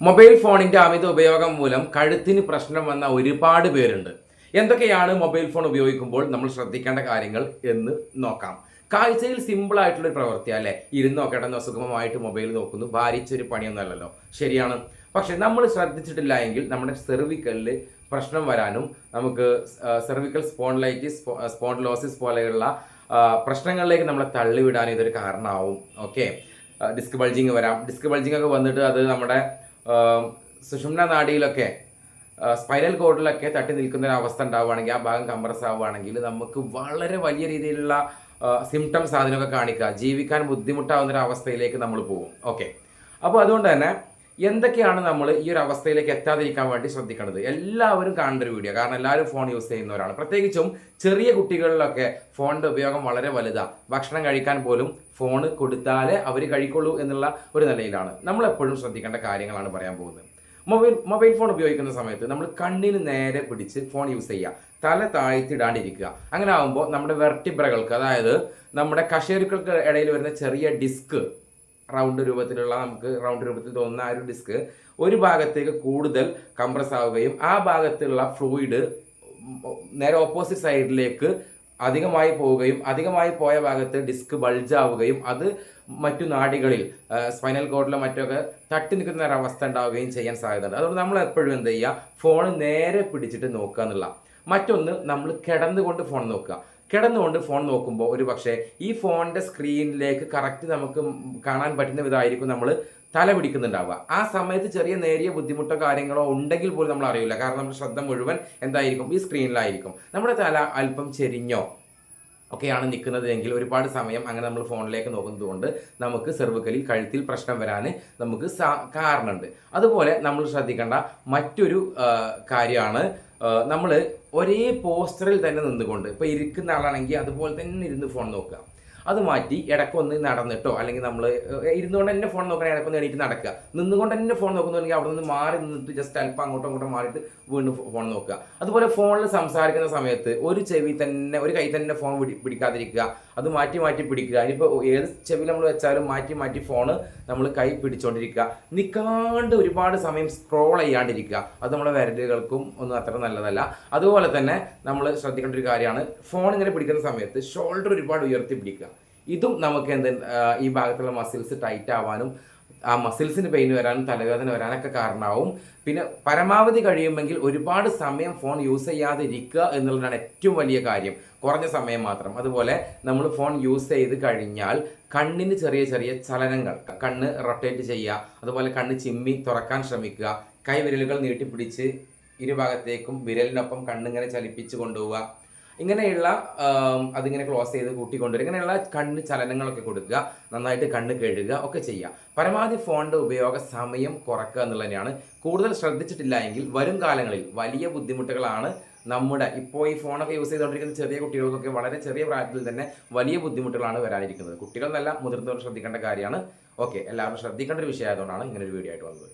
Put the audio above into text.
Mobile ഫോണിന്റെ അമിത ഉപയോഗം മൂലം കഴുത്തിന് പ്രശ്നം വന്ന ഒരുപാട് പേരുണ്ട്. എന്തൊക്കെയാണ് മൊബൈൽ ഫോൺ ഉപയോഗിക്കുമ്പോൾ നമ്മൾ ശ്രദ്ധിക്കേണ്ട കാര്യങ്ങൾ എന്ന് നോക്കാം. കാഴ്ചയിൽ സിമ്പിൾ ആയിട്ടുള്ള ഒരു പ്രവൃത്തി അല്ലേ, ഇരുന്നോ കിടന്നോ സുഗമമായിട്ട് മൊബൈൽ നോക്കുന്നു, ഭാരിച്ചൊരു പണിയൊന്നും അല്ലല്ലോ, ശരിയാണ്. പക്ഷെ നമ്മൾ ശ്രദ്ധിച്ചിട്ടില്ല എങ്കിൽ നമ്മുടെ സെർവിക്കലിൽ പ്രശ്നം വരാനും നമുക്ക് സെർവിക്കൽ സ്പോണ്ടിലൈറ്റിസ്, സ്പോണ്ടിലോസിസ് പോലെയുള്ള പ്രശ്നങ്ങളിലേക്ക് നമ്മളെ തള്ളിവിടാനും ഇതൊരു കാരണമാവും. ഓക്കെ, ഡിസ്ക് ബൾജിങ് വരാം. ഡിസ്ക് ബൾജിങ് ഒക്കെ വന്നിട്ട് അത് നമ്മുടെ സുഷുമ്ന നാഡിയിലൊക്കെ സ്പൈനൽ കോഡിലൊക്കെ തട്ടി നിൽക്കുന്ന ഒരു അവസ്ഥ ഉണ്ടാവുകയാണെങ്കിൽ, ആ ഭാഗം കംപ്രസ് ആവുകയാണെങ്കിൽ നമുക്ക് വളരെ വലിയ രീതിയിലുള്ള സിംറ്റംസ് അതിനൊക്കെ കാണിക്കുക, ജീവിക്കാൻ ബുദ്ധിമുട്ടാവുന്ന ഒരു അവസ്ഥയിലേക്ക് നമ്മൾ പോകും. ഓക്കെ, അപ്പോൾ അതുകൊണ്ട് തന്നെ എന്തൊക്കെയാണ് നമ്മൾ ഈ ഒരു അവസ്ഥയിലേക്ക് എത്താതിരിക്കാൻ വേണ്ടി ശ്രദ്ധിക്കേണ്ടത്? എല്ലാവരും കാണേണ്ട ഒരു വീഡിയോ, കാരണം എല്ലാവരും ഫോൺ യൂസ് ചെയ്യുന്നവരാണ്. പ്രത്യേകിച്ചും ചെറിയ കുട്ടികളിലൊക്കെ ഫോണിൻ്റെ ഉപയോഗം വളരെ വലുതാണ്. ഭക്ഷണം കഴിക്കാൻ പോലും ഫോൺ കൊടുത്താലേ അവർ കഴിക്കുള്ളൂ എന്നുള്ള ഒരു നിലയിലാണ്. നമ്മളെപ്പോഴും ശ്രദ്ധിക്കേണ്ട കാര്യങ്ങളാണ് പറയാൻ പോകുന്നത്. മൊബൈൽ ഫോൺ ഉപയോഗിക്കുന്ന സമയത്ത് നമ്മൾ കണ്ണിന് നേരെ പിടിച്ച് ഫോൺ യൂസ് ചെയ്യുക, തല താഴ്ത്തിടാണ്ടിരിക്കുക. അങ്ങനെ ആകുമ്പോൾ നമ്മുടെ വെർട്ടിബ്രകൾക്ക്, അതായത് നമ്മുടെ കശേരുക്കൾക്ക് ഇടയിൽ വരുന്ന ചെറിയ ഡിസ്ക്, റൗണ്ട് രൂപത്തിലുള്ള, നമുക്ക് റൗണ്ട് രൂപത്തിൽ തോന്നുന്ന ആ ഒരു ഡിസ്ക് ഒരു ഭാഗത്തേക്ക് കൂടുതൽ കംപ്രസ് ആവുകയും ആ ഭാഗത്തുള്ള ഫ്ലൂയിഡ് നേരെ ഓപ്പോസിറ്റ് സൈഡിലേക്ക് അധികമായി പോവുകയും, അധികമായി പോയ ഭാഗത്ത് ഡിസ്ക് ബൾജ് ആവുകയും അത് മറ്റു നാഡികളിൽ സ്പൈനൽ കോഡിലോ മറ്റൊക്കെ തട്ടി നിൽക്കുന്ന ഒരു അവസ്ഥ ഉണ്ടാവുകയും ചെയ്യാൻ സാധ്യതയുണ്ട്. അതുകൊണ്ട് നമ്മൾ എപ്പോഴും എന്ത് ചെയ്യുക, ഫോൺ നേരെ പിടിച്ചിട്ട് നോക്കുക എന്നുള്ള. മറ്റൊന്ന്, നമ്മൾ കിടന്നുകൊണ്ട് ഫോൺ നോക്കുക. കിടന്നുകൊണ്ട് ഫോൺ നോക്കുമ്പോൾ ഒരു പക്ഷേ ഈ ഫോണിൻ്റെ സ്ക്രീനിലേക്ക് കറക്റ്റ് നമുക്ക് കാണാൻ പറ്റുന്ന വിധമായിരിക്കും നമ്മൾ തല പിടിക്കുന്നുണ്ടാവുക. ആ സമയത്ത് ചെറിയ നേരിയ ബുദ്ധിമുട്ടോ കാര്യങ്ങളോ ഉണ്ടെങ്കിൽ പോലും നമ്മൾ അറിയില്ല, കാരണം നമ്മുടെ ശ്രദ്ധ മുഴുവൻ എന്തായിരിക്കും, ഈ സ്ക്രീനിലായിരിക്കും. നമ്മുടെ തല അല്പം ചെരിഞ്ഞോ ഒക്കെയാണ് നിൽക്കുന്നത് എങ്കിൽ ഒരുപാട് സമയം അങ്ങനെ നമ്മൾ ഫോണിലേക്ക് നോക്കുന്നത് കൊണ്ട് നമുക്ക് സെർവിക്കലിൽ, കഴുത്തിൽ പ്രശ്നം വരാൻ നമുക്ക് കാരണമുണ്ട്. അതുപോലെ നമ്മൾ ശ്രദ്ധിക്കേണ്ട മറ്റൊരു കാര്യമാണ്, നമ്മൾ ഒരേ പോസ്റ്ററിൽ തന്നെ നിന്നുകൊണ്ട്, ഇപ്പോൾ ഇരിക്കുന്ന ആളാണെങ്കിൽ അതുപോലെ തന്നെ ഇരുന്ന് ഫോൺ നോക്കുക. അത് മാറ്റി ഇടയ്ക്കൊന്ന് നടന്നിട്ടോ, അല്ലെങ്കിൽ നമ്മൾ ഇരുന്നുകൊണ്ട് തന്നെ ഫോൺ നോക്കണേ, ഇടയ്ക്കൊന്ന് എണീറ്റ് നടക്കുക. നിന്നുകൊണ്ട് തന്നെ ഫോൺ നോക്കുന്നുണ്ടെങ്കിൽ അവിടെ നിന്ന് മാറി നിന്നിട്ട് ജസ്റ്റ് അല്പം അങ്ങോട്ടും ഇങ്ങോട്ടും മാറിയിട്ട് വീണ്ടും ഫോൺ നോക്കുക. അതുപോലെ ഫോണിൽ സംസാരിക്കുന്ന സമയത്ത് ഒരു കൈ തന്നെ ഫോൺ പിടിക്കാതിരിക്കുക, അത് മാറ്റി മാറ്റി പിടിക്കുക. ഇനിയിപ്പോൾ ഏത് ചെവിയിൽ നമ്മൾ വെച്ചാലും മാറ്റി മാറ്റി ഫോണ് നമ്മൾ കൈ പിടിച്ചുകൊണ്ടിരിക്കുക. നിൽക്കാണ്ട് ഒരുപാട് സമയം സ്ക്രോൾ ചെയ്യാണ്ടിരിക്കുക, അത് നമ്മുടെ വിരലുകൾക്കും ഒന്നും അത്ര നല്ലതല്ല. അതുപോലെ തന്നെ നമ്മൾ ശ്രദ്ധിക്കേണ്ട ഒരു കാര്യമാണ്, ഫോൺ ഇങ്ങനെ പിടിക്കുന്ന സമയത്ത് ഷോൾഡർ ഒരുപാട് ഉയർത്തി പിടിക്കുക. ഇതും നമുക്ക് ഈ ഭാഗത്തുള്ള മസിൽസ് ടൈറ്റ് ആവാനും ആ മസിൽസിന് പെയിൻ വരാനും തലവേദന വരാനൊക്കെ കാരണമാവും. പിന്നെ പരമാവധി കഴിയുമെങ്കിൽ ഒരുപാട് സമയം ഫോൺ യൂസ് ചെയ്യാതെ ഇരിക്കുക എന്നുള്ളതാണ് ഏറ്റവും വലിയ കാര്യം, കുറഞ്ഞ സമയം മാത്രം. അതുപോലെ നമ്മൾ ഫോൺ യൂസ് ചെയ്ത് കഴിഞ്ഞാൽ കണ്ണിന് ചെറിയ ചെറിയ ചലനങ്ങൾ, കണ്ണ് റൊട്ടേറ്റ് ചെയ്യുക, അതുപോലെ കണ്ണ് ചിമ്മി തുറക്കാൻ ശ്രമിക്കുക, കൈവിരലുകൾ നീട്ടിപ്പിടിച്ച് ഇരുഭാഗത്തേക്കും വിരലിനൊപ്പം കണ്ണിങ്ങനെ ചലിപ്പിച്ച് കൊണ്ടുപോവുക, ഇങ്ങനെയുള്ള അതിങ്ങനെ ക്ലോസ് ചെയ്ത് കൂട്ടിക്കൊണ്ടുവരിക, ഇങ്ങനെയുള്ള കണ്ണ് ചലനങ്ങളൊക്കെ കൊടുക്കുക, നന്നായിട്ട് കണ്ണ് കഴുകുക ഒക്കെ ചെയ്യുക. പരമാവധി ഫോണിൻ്റെ ഉപയോഗ സമയം കുറക്കുക എന്നുള്ളത് തന്നെയാണ്. കൂടുതൽ ശ്രദ്ധിച്ചിട്ടില്ല എങ്കിൽ വരും കാലങ്ങളിൽ വലിയ ബുദ്ധിമുട്ടുകളാണ് ഇപ്പോൾ ഈ ഫോണൊക്കെ യൂസ് ചെയ്തുകൊണ്ടിരിക്കുന്ന ചെറിയ കുട്ടികൾക്കൊക്കെ വളരെ ചെറിയ പ്രായത്തിൽ തന്നെ വലിയ ബുദ്ധിമുട്ടുകളാണ് വരാനിരിക്കുന്നത്. കുട്ടികൾ നല്ല മുതിർന്നവർ ശ്രദ്ധിക്കേണ്ട കാര്യമാണ്. ഓക്കെ, എല്ലാവരും ശ്രദ്ധിക്കേണ്ട ഒരു വിഷയമായതുകൊണ്ടാണ് ഇങ്ങനെ ഒരു വീഡിയോ ആയിട്ട് വന്നത്.